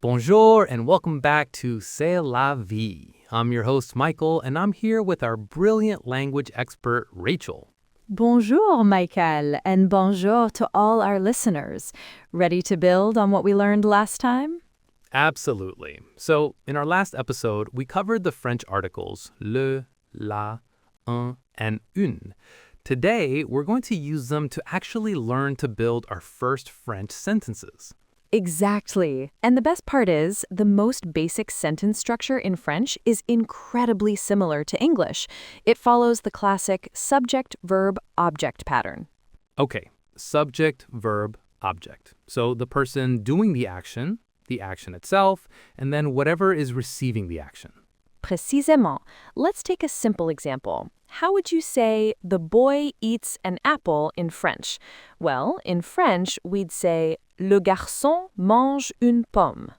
Bonjour and welcome back to C'est la vie. I'm your host, Michael, and I'm here with our brilliant language expert, Rachel. Bonjour, Michael, and bonjour to all our listeners. Ready to build on what we learned last time? Absolutely. So, in our last episode, we covered the French articles le, la, un, and une. Today, we're going to use them to actually learn to build our first French sentences. Exactly. And the best part is, the most basic sentence structure in French is incredibly similar to English. It follows the classic subject-verb-object pattern. Okay, subject, verb, object. So the person doing the action itself, and then whatever is receiving the action. Précisément. Let's take a simple example. How would you say the boy eats an apple in French? Well, in French, we'd say le garçon mange une pomme.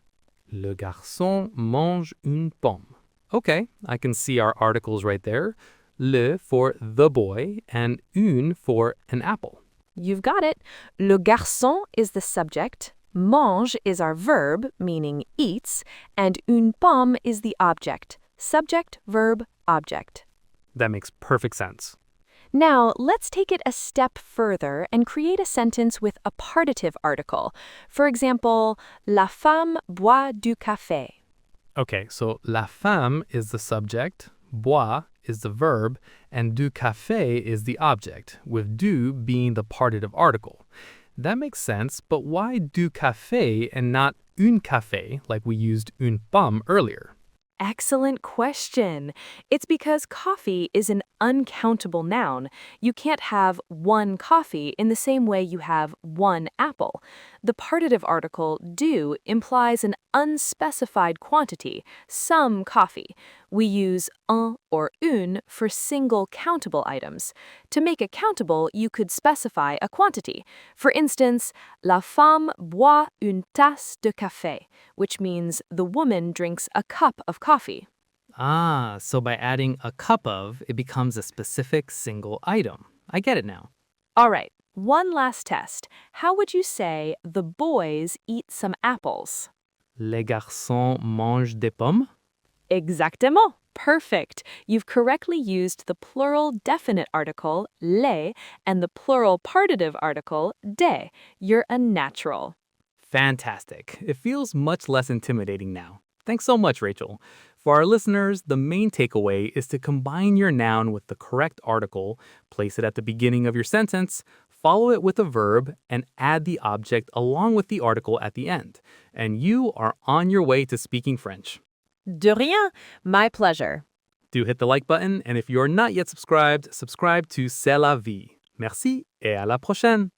Le garçon mange une pomme. Okay, I can see our articles right there. Le for the boy and une for an apple. You've got it. Le garçon is the subject, mange is our verb, meaning eats, and une pomme is the object. Subject, verb, object. That makes perfect sense. Now, let's take it a step further and create a sentence with a partitive article. For example, la femme boit du café. Okay, so la femme is the subject, boit is the verb, and du café is the object, with du being the partitive article. That makes sense, but why du café and not un café like we used une pomme earlier? Excellent question. It's because coffee is an uncountable noun. You can't have one coffee in the same way you have one apple. The partitive article du implies an unspecified quantity, some coffee. We use un or une for single countable items. To make it countable, you could specify a quantity. For instance, la femme boit une tasse de café, which means the woman drinks a cup of coffee. Ah, so by adding a cup of, it becomes a specific single item. I get it now. All right, one last test. How would you say the boys eat some apples? Les garçons mangent des pommes? Exactement. Perfect. You've correctly used the plural definite article, les, and the plural partitive article, de. You're a natural. Fantastic. It feels much less intimidating now. Thanks so much, Rachel. For our listeners, the main takeaway is to combine your noun with the correct article, place it at the beginning of your sentence, follow it with a verb, and add the object along with the article at the end. And you are on your way to speaking French. De rien. My pleasure. Do hit the like button, and if you're not yet subscribed, subscribe to C'est la vie. Merci et à la prochaine.